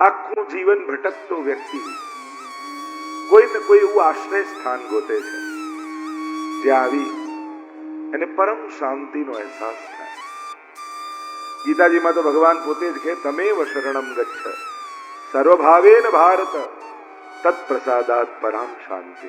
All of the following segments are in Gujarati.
આખું જીવન ભટકતો વ્યક્તિ કોઈ ને કોઈ એવું આશ્રય સ્થાન ગોતે છે જ્યાં આવી એને પરમ શાંતિનો અહેસાસ થાય. ગીતાજીમાં તો ભગવાન પોતે જ કહે, તમેવ શરણમ ગચ્છ સર્વભાવેન ભારત તત્પ્રસાદાત પરામ શાંતિ.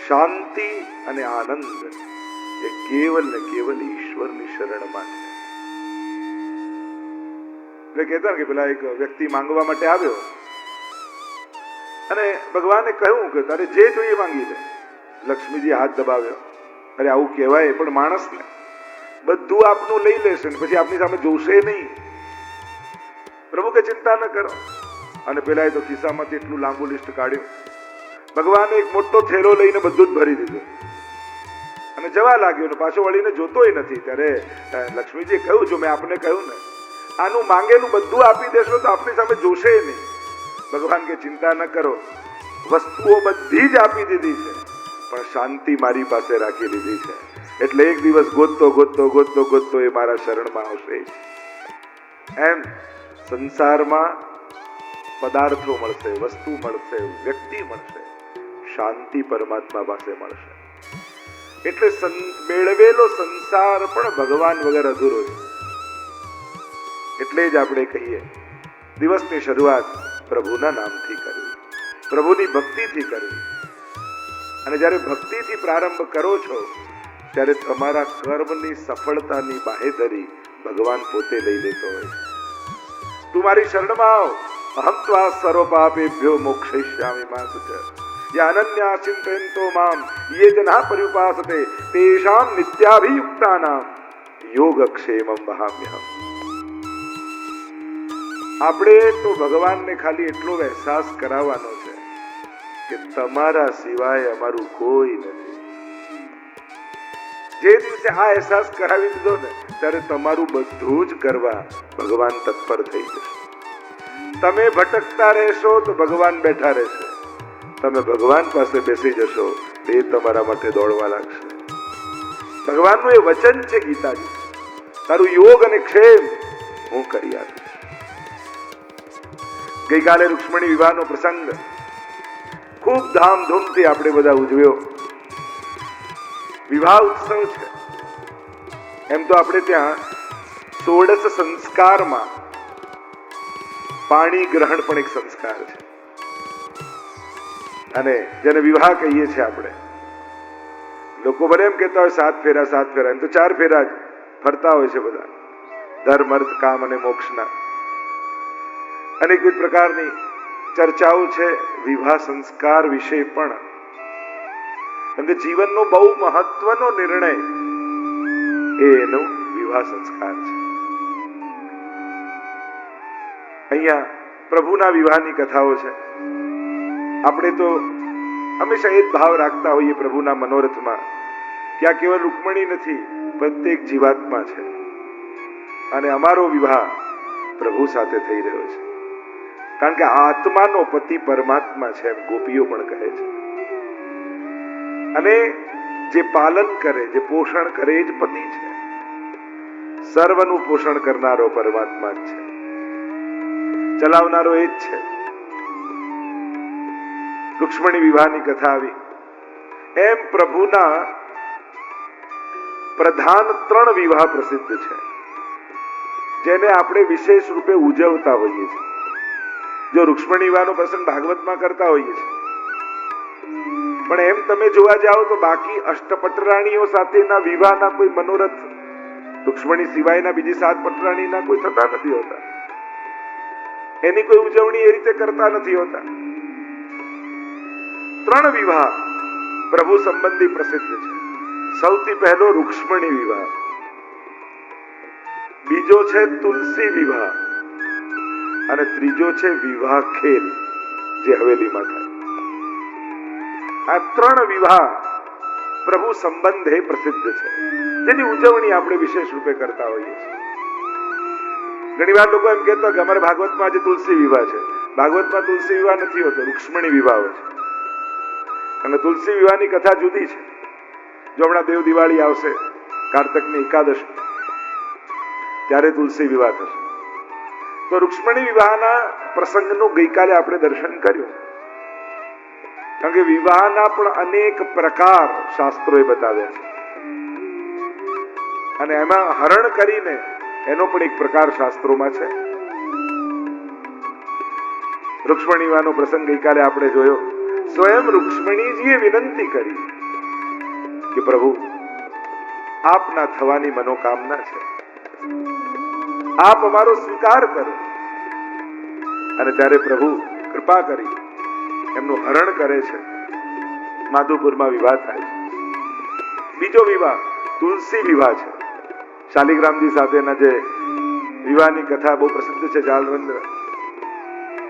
શાંતિ અને આનંદ એ કેવલ ને કેવલ ઈશ્વરની શરણમાં છે. એટલે કહેતા કે પેલા એક વ્યક્તિ માંગવા માટે આવ્યો અને ભગવાને કહ્યું કે તારે જે જોઈએ માંગી લે. લક્ષ્મીજી હાથ દબાવ્યો. અરે આવું કહેવાય પણ માણસને બધું આપનું લઈ લેશે ને પછી આપની સામે જોશે નહીં. પ્રભુ કે ચિંતા ન કરો. અને પેલા તો ખિસ્સામાંથી એટલું લાંબુ લિસ્ટ કાઢ્યું. ભગવાને એક મોટો થેલો લઈને બધું જ ભરી દીધું અને જવા લાગ્યો ને પાછો વળીને જોતોય નથી. ત્યારે લક્ષ્મીજીએ કહ્યું, જો મેં આપને કહ્યું ને આનું માંગેલું બધું આપી દેશો તો આપની સામે જોશે નહીં. ભગવાન કે ચિંતા ન કરો, વસ્તુઓ બધી જ આપી દીધી છે પણ શાંતિ મારી પાસે રાખી લીધી છે. એટલે એક દિવસ ગોતતો ગોતતો ગોતતો ગોતતો એ મારા શરણમાં આવશે. એમ સંસારમાં પદાર્થો મળશે, વસ્તુ મળશે, વ્યક્તિ મળશે, શાંતિ પરમાત્મા પાસે મળશે. એટલે મેળવેલો સંસાર પણ ભગવાન વગર અધૂરો છે. એટલે જ આપણે કહીએ દિવસની શરૂઆત પ્રભુના નામથી કરવી, પ્રભુની ભક્તિથી કરવી. અને જ્યારે ભક્તિથી પ્રારંભ કરો છો ત્યારે તમારા કર્મની સફળતાની બાહેધરી ભગવાન પોતે લઈ લેતો હોય. તું મારી શરણમાં આવ, અહમ ત્વા સર્વ પાપેભ્યો મોક્ષયિષ્યામિ મા શુચ યનન્યા ચિંતયન્તો મામ યે જનઃ પર્યુપાસતે તેષાં નિત્યાભિયુક્તાનાં યોગક્ષેમં વહામ્યહમ. આપણે તો ભગવાનને ખાલી એટલો અહેસાસ કરાવવાનો છે કે તમારા સિવાય અમારું કોઈ નથી. જે દિવસે આ અહેસાસ કરાવી દીધો ને ત્યારે તમારું બધું જ કરવા ભગવાન તત્પર થઈ જશે. તમે ભટકતા રહેશો તો ભગવાન બેઠા રહેશે. તમે ભગવાન પાસે બેસી જશો તે તમારા માટે દોડવા લાગશે. ભગવાનનું એ વચન છે ગીતાજી, તારું યોગ અને ક્ષેમ હું કરી આપીશ. ગઈકાલે રૂક્ષ્મણી વિવાહનો પ્રસંગ ખૂબ ધામધૂમથી આપણે બધા ઉજવ્યો. વિવાહ ઉત્સવ છે. એમ તો આપણે ત્યાં 16 સંસ્કારમાં પાણી ગ્રહણ પણ એક સંસ્કાર છે. અને જેને વિવાહ કહીએ છીએ આપણે, લોકો ભલે એમ કહેતા હોય 7 ફેરા 7 ફેરા, એમ તો 4 ફેરા જ ફરતા હોય છે બધા. ધર્મ, અર્થ, કામ અને મોક્ષના અનેકવિધ પ્રકારની ચર્ચાઓ છે વિવાહ સંસ્કાર વિશે પણ. કેમ કે જીવનનો બહુ મહત્વનો નિર્ણય એનો વિવાહ સંસ્કાર છે. અહીંયા પ્રભુના વિવાહની કથાઓ છે. આપણે તો હંમેશા એ જ ભાવ રાખતા હોઈએ પ્રભુના મનોરથમાં કે આ કેવલ રૂકમણી નથી, પ્રત્યેક જીવાત્મા છે અને અમારો વિવાહ પ્રભુ સાથે થઈ રહ્યો છે. કારણ કે આત્માનો પતિ પરમાત્મા છે એમ ગોપીઓ પણ કહે છે. અને જે પાલન કરે, જે પોષણ કરે એ જ પતિ છે. સર્વનું પોષણ કરનારો પરમાત્મા જ છે, ચલાવનારો એ જ છે. રૂક્ષ્મણી વિવાહની કથા આવી. એમ પ્રભુના પ્રધાન 3 વિવાહ પ્રસિદ્ધ છે જેને આપણે વિશેષ રૂપે ઉજવતા હોઈએ છીએ. જો રૂક્ષ્મણી વિવાહનો પ્રસંગ ભાગવતમાં કરતા હોઈએ છીએ, પણ એમ તમે જોવા જાઓ તો બાકી અષ્ટપટરાણીઓ સાથેના વિવાહના કોઈ મનોરથ રૂક્ષ્મણી સિવાયના બીજી 7 પટરાણીના કોઈ થતા નથી હોતા. એની કોઈ ઉજવણી એ રીતે કરતા નથી હોતા. 3 વિવાહ પ્રભુ સંબંધી પ્રસિદ્ધ છે. સૌથી પહેલો રૂક્ષ્મણી વિવાહ, બીજો છે તુલસી વિવાહ અને ત્રીજો છે વિવાહ ખેલ જે હવેલીમાં થાય. આ 3 વિવાહ પ્રભુ સંબંધે પ્રસિદ્ધ છે જેની ઉજવણી આપણે વિશેષ રૂપે કરતા હોઈએ છીએ. ઘણી વાર લોકો એમ કહેતા કે અમારા ભાગવતમાં આજે તુલસી વિવાહ છે. ભાગવતમાં તુલસી વિવાહ નથી હોતો, રૂક્ષ્મણી વિવાહ છે. અને તુલસી વિવાહની કથા જુદી છે. જો હમણાં દેવ દિવાળી આવશે, કારતકની એકાદશી, ત્યારે તુલસી વિવાહ થશે. તો રૂક્ષ્મણી વિવાહના પ્રસંગનું ગઈકાલે આપણે દર્શન કર્યું. કારણ કે વિવાહના પણ અનેક પ્રકાર શાસ્ત્રોએ બતાવ્યા છે, અને એમાં હરણ કરીને એનો પણ એક પ્રકાર શાસ્ત્રોમાં છે. રૂક્ષ્મણી વિવાહનો પ્રસંગ ગઈકાલે આપણે જોયો. સ્વયં રૂક્ષ્મણીજીએ વિનંતી કરી કે પ્રભુ, આપના થવાની મનોકામના છે, આપ અમારો સ્વીકાર કરો. અને ત્યારે પ્રભુ કૃપા કરી એમનું હરણ કરે છે. માધુપુરમાં વિવાહ થાય છે. બીજો વિવાહ તુલસી વિવાહ છે. શાલિગ્રામજી સાથેના જે વિવાહની કથા બહુ પ્રસિદ્ધ છે, જાલવંદ્ર.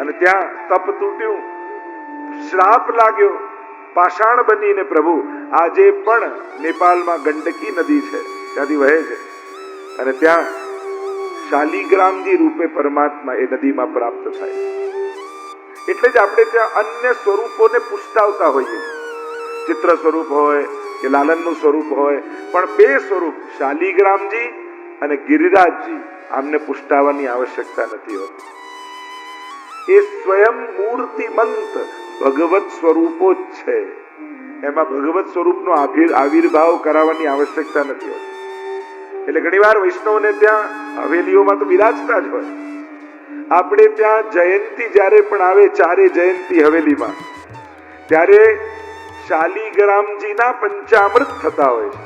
અને ત્યાં તપ તૂટ્યું, શ્રાપ લાગ્યો, પાષાણ બનીને પ્રભુ આજે પણ નેપાળમાં ગંડકી નદી છે, ત્યાંથી વહે છે, અને ત્યાં શાલિગ્રામજી રૂપે પરમાત્મા એ નદીમાં પ્રાપ્ત થાય. એટલે જ આપણે ત્યાં અન્ય સ્વરૂપોને પુષ્ટાવતા હોઈએ, ચિત્ર સ્વરૂપ હોય કે લાલનનું સ્વરૂપ હોય, પણ બે સ્વરૂપ શાલિગ્રામજી અને ગિરિરાજજી આમને પુષ્ટાવવાની આવશ્યકતા નથી હોતી. એ સ્વયં મૂર્તિમંત ભગવત સ્વરૂપો જ છે. એમાં ભગવત સ્વરૂપનો આવિર્ભાવ કરાવવાની આવશ્યકતા નથી હોતી. એટલે ઘણીવાર વૈષ્ણવને ત્યાં હવેલીઓમાં તો બિરાજતા જ હોય. આપણે ત્યાં જયંતી જ્યારે પણ આવે, ચારે જયંતી હવેલીમાં, ત્યારે શાલિગ્રામજીના પંચામૃત થતા હોય છે.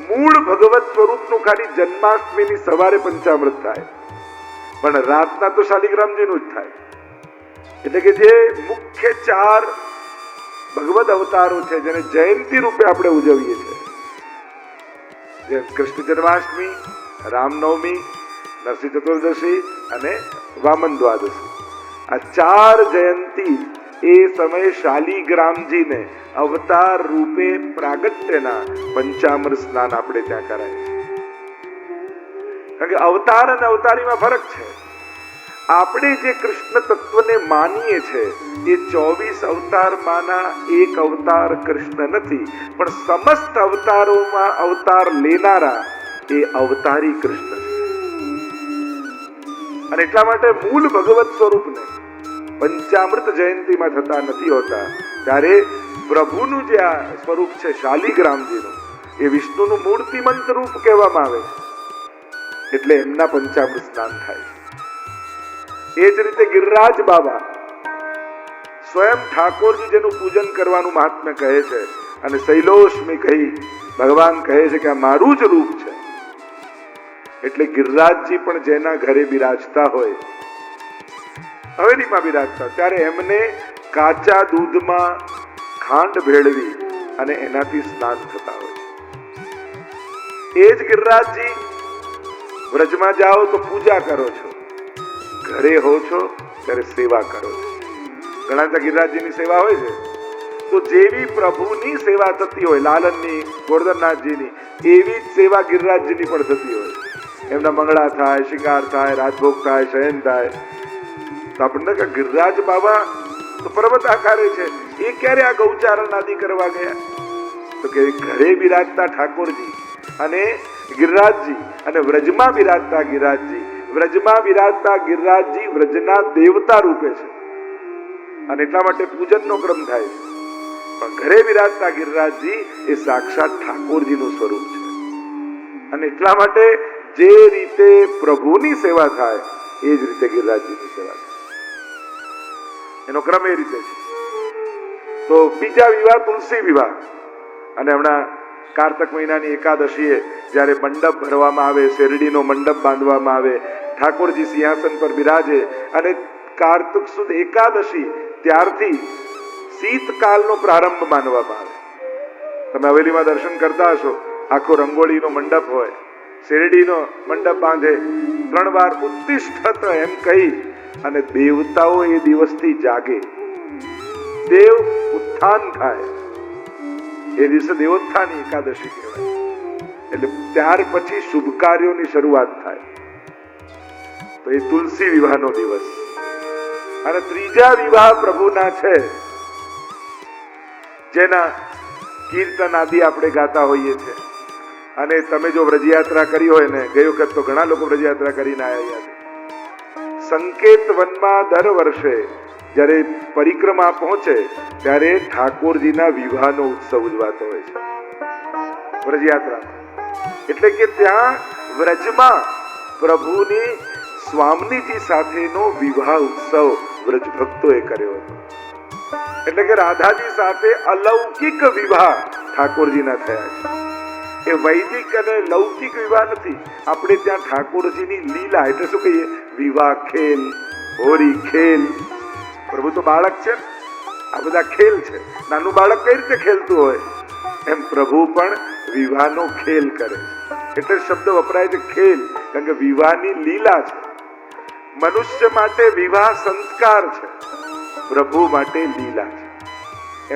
મૂળ ભગવત સ્વરૂપનું ખાલી જન્માષ્ટમીની સવારે પંચામૃત થાય, પણ રાતના તો શાલિગ્રામજીનું જ થાય. એટલે કે જે મુખ્ય ચાર ભગવત અવતારો છે, જેને જયંતી રૂપે આપણે ઉજવીએ છીએ, જેમ કૃષ્ણ જન્માષ્ટમી, રામનવમી, નરસિંહ ચતુર્દશી અને વામન દ્વાદશી, આ ચાર જયંતી એ સમયે શાલિગ્રામજીને અવતાર રૂપે પ્રાગટ્યના પંચામૃત સ્નાન આપણે ત્યાં કરાય છે. કારણ કે અવતાર અને અવતારીમાં ફરક છે. આપણે જે કૃષ્ણ તત્વને માનીએ છે એ 24 અવતારમાંના એક અવતાર કૃષ્ણ નથી, પણ સમસ્ત અવતારોમાં અવતાર લેનારા એ અવતારી કૃષ્ણ છે. અને એટલા માટે મૂળ ભગવત સ્વરૂપને પંચામૃત જયંતીમાં થતા નથી હોતા. ત્યારે પ્રભુનું જે આ સ્વરૂપ છે શાલિગ્રામજીનું, એ વિષ્ણુનું મૂર્તિમંત રૂપ કહેવામાં આવે છે, એટલે એમના પંચામૃત સ્નાન થાય છે. એ જ રીતે ગિરિરાજ બાબા સ્વયં ઠાકોરજી જેનું પૂજન કરવાનું મહાત્મ્ય કહે છે, અને શૈલોષ્મી કહી ભગવાન કહે છે કે આ મારું જ રૂપ છે. એટલે ગિરિરાજજી પણ જેના ઘરે બિરાજતા હોય, હવેલીમાં બિરાજતા, ત્યારે એમને કાચા દૂધમાં ખાંડ ભેળવી અને એનાથી સ્નાન થતા હોય. એ જ ગિરિરાજજી વ્રજમાં જાઓ તો પૂજા કરો છો, ઘરે હો છો ત્યારે સેવા કરો છો. ઘણા ત્યાં ગિરિરાજજીની સેવા હોય છે, તો જેવી પ્રભુની સેવા થતી હોય, લાલનની, ગોરધનનાથજીની, એવી જ સેવા ગિરિરાજજીની પણ થતી હોય. એમના મંગળા થાય, શિંગાર થાય, રાજભોગ થાય, શયન થાય. તો આપણને કે ગિરિરાજ બાબા તો પર્વત આકારે છે, એ ક્યારે આ ગૌચારણ આદિ કરવા ગયા? તો કે ઘરે બિરાજતા ઠાકોરજી અને ગિરિરાજજી, અને વ્રજમાં બિરાજતા ગિરિરાજજી, વ્રજમાં બિરાજતા ગિરિરાજજી વ્રજના દેવતા રૂપે છે, અને એટલા માટે પૂજનનો ક્રમ થાય છે. પણ ઘરે બિરાજતા ગિરિરાજજી એ સાક્ષાત ઠાકોરજીનું સ્વરૂપ છે. અને એટલા માટે જે રીતે પ્રભુની સેવા થાય એ જ રીતે ગિરિરાજજીની સેવા થાય. એનો ક્રમ એ રીતે છે. તો બીજા વિવાહ તુલસી વિવાહ. અને હમણાં કારતક મહિનાની એકાદશીએ જ્યારે મંડપ ભરવામાં આવે, શેરડીનો મંડપ બાંધવામાં આવે, ઠાકોરજી સિંહાસન પર બિરાજે, અને કારતક સુદ એકાદશી ત્યારથી શીતકાલનો પ્રારંભ માનવામાં આવે. તમે હવેલીમાં દર્શન કરતા હશો, આખો રંગોળીનો મંડપ હોય, શેરડીનો મંડપ બાંધે, 3 વાર ઉત્તિષ્ઠત એમ કહી અને દેવતાઓ એ દિવસથી જાગે, દેવ ઉત્થાન થાય. એ દિવસે દેવોત્થાની એકાદશી કહેવાય. એટલે ત્યાર પછી શુભ કાર્યોની શરૂઆત થાય. તો એ તુલસી વિવાહનો દિવસ. અને ત્રીજા વિવાહ પ્રભુના છે, જેના કીર્તન આદિ આપણે ગાતા હોઈએ છીએ. અને તમે જો વ્રજયાત્રા કરી હોય ને, ગઈ વખત તો ઘણા લોકો વ્રજયાત્રા કરીને આવ્યા છે, સંકેત વનમાં દર વર્ષે જ્યારે પરિક્રમા પહોંચે ત્યારે ઠાકોરજીના વિવાહનો ઉત્સવ ઉજવાતો હોય છે વ્રજયાત્રા. એટલે કે ત્યાં વ્રજમાં પ્રભુની સ્વામીજી સાથેનો વિવાહ ઉત્સવ વ્રજ ભક્તોએ કર્યો હતો. એટલે કે રાધાજી સાથે અલૌકિક વિવાહ ઠાકોરજીના થયા છે. એ વૈદિક અને લૌકિક વિવાહ નથી. આપણે ત્યાં ઠાકોરજીની લીલા એટલે શું કહીએ, વિવાહ ખેલ, હોરી ખેલ. પ્રભુ તો બાળક છે, આ બધા ખેલ છે. નાનું બાળક કઈ રીતે ખેલતું હોય એમ પ્રભુ પણ વિવાહનો ખેલ કરે છે. એટલે શબ્દ વપરાય છે ખેલ, કારણ કે વિવાહની લીલા છે. મનુષ્ય માટે વિવાહ સંસ્કાર છે, પ્રભુ માટે લીલા છે.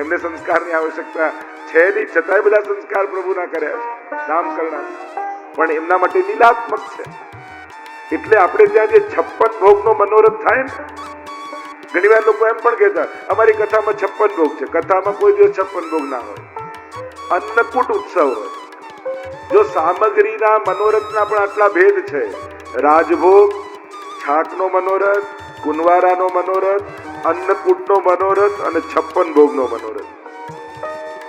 એમને સંસ્કારની આવશ્યકતા છે નહીં, છતાંય બધા સંસ્કાર પ્રભુના કર્યા છે, નામકરણ, પણ એમના માટે લીલાત્મક છે. એટલે આપણે ત્યાં જે 56 ભોગનો મનોરથ થાય ને, ઘણી વાર લોકો એમ પણ કહેતા અમારી કથામાં 56 ભોગ છે. કથામાં કોઈ દિવસ 56 ભોગ ના હોય. અન્નકૂટ ઉત્સવ હોય. જો સામગ્રીના મનોરથના પણ આટલા ભેદ છે. રાજભોગ, છાકનો મનોરથ, કુંવારાનો મનોરથ, અન્નકૂટનો મનોરથ અને 56 ભોગનો મનોરથ.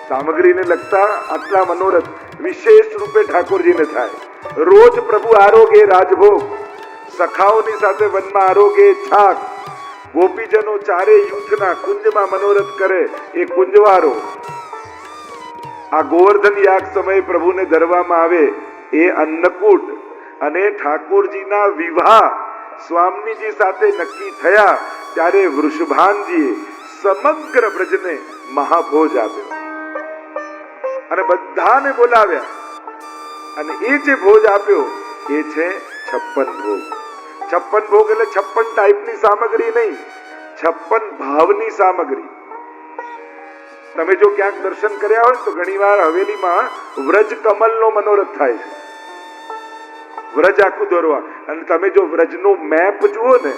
સામગ્રીને લગતા આટલા મનોરથ વિશેષ રૂપે ઠાકોરજીને થાય. રોજ પ્રભુ આરોગે રાજભોગ, સખાઓની સાથે વનમાં આરોગે છાક, ગોપીજનો ચારે યુથના કુંજમાં મનોરથ કરે એ કુંજવારો. આ ગોવર્ધન યાગ સમયે પ્રભુને ધરવામાં આવે એ અન્નકૂટ. અને ઠાકોરજીના વિવાહ સ્વામીજી સાથે નક્કી થયા ત્યારે વૃષભાનજીએ સમગ્ર બ્રજને મહાભોજ આપ્યો અને બધાને બોલાવ્યા. અને એ જે ભોજ આપ્યો એ છે 56 ભોગ. 56 ભોગ એટલે 56 ટાઈપની સામગ્રી નહીં, 56 ભાવની સામગ્રી. તમે જો ક્યાંક દર્શન કર્યા હોય તો ઘણીવાર હવેલીમાં વ્રજ કમલનો મનોરથ થાય છે. વ્રજ આખું દોરવા, અને તમે જો વ્રજનો મેપ જુઓ ને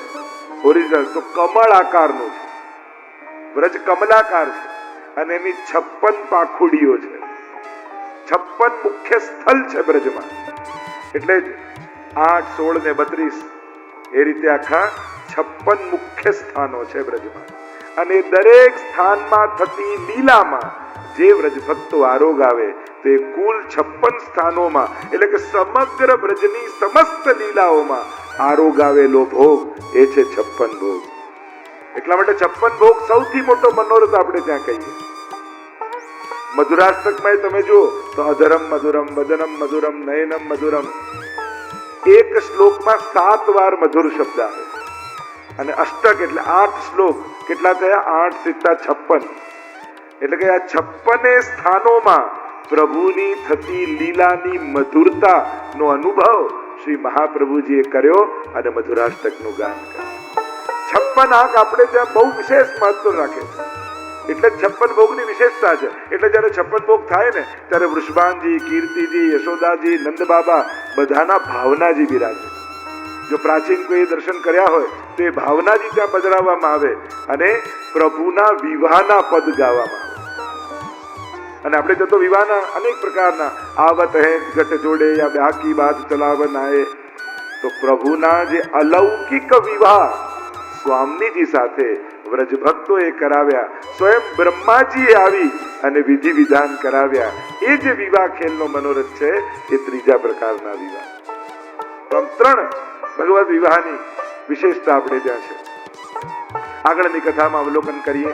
ઓરિજિનલ, તો કમળ આકારનું છે. વ્રજ કમલાકાર છે અને એની 56 પાંખુડીઓ છે. 56 મુખ્ય સ્થળ છે બ્રજમાં. એટલે જ 8, 16 ને 32 એ રીતે આખા 56 મુખ્ય સ્થાનો છે બ્રજમાં. અને દરેક સ્થાનમાં થતી લીલામાં જે વ્રજ ભક્તો આરોગ આવે તે કુલ 56 સ્થાનોમાં, એટલે કે સમગ્ર બ્રજની સમસ્ત લીલાઓમાં આરોગ આવેલો ભોગ એ છે 56 ભોગ. એટલા માટે 56 ભોગ સૌથી મોટો મનોરથ આપણે ત્યાં કહીએ. મધુરાષ્ટકમાં તમે જુઓ તો અધરમ મધુરમ, વદનમ મધુરમ, નયનમ મધુરમ. એક શ્લોકમાં 7 વાર મધુર શબ્દ આવે. અને અષ્ટક એટલે 8 શ્લોક, કેટલા થયા? 8 સિત્તા 56. એટલે કે આ 56 સ્થાનોમાં પ્રભુની થતી લીલાની મધુરતાનો અનુભવ શ્રી મહાપ્રભુજીએ કર્યો અને મધુરાષ્ટકનું ગાન કર્યું. 56 આંક આપણે ત્યાં બહુ વિશેષ મહત્વ રાખે છે. એટલે 56 ભોગની વિશેષતા છે. એટલે જયારે 56 ભોગ થાય ને ત્યારે વૃષભાનજી, કીર્તિજી, યશોદાજી, નંદબાબા બધાના ભાવનાજી બિરાજે. જો પ્રાચીન કોઈ દર્શન કર્યા હોય તો એ ભાવનાજી ત્યાં પધરાવવામાં આવે અને પ્રભુના વિવાહના પદ ગાવામાં આવે. અને આપણે તો વિવાહના અનેક પ્રકારના આવત હે ગટ જોડે યા બ્યાકી બાત ચલાવન આએ. તો પ્રભુના જે અલૌકિક વિવાહ સ્વામીજી સાથે વ્રજ ભક્તોએ કરાવ્યા, સ્વયં બ્રહ્માજીએ આવી અને વિધિ વિધાન કરાવ્યા, એ જે વિવાહ ખેલનો મનોરથ છે એ ત્રીજા પ્રકારના વિવાહ. તો આમ 3 ભગવદ વિવાહની વિશેષતા આપણે ત્યાં છે. આગળની કથામાં અવલોકન કરીએ.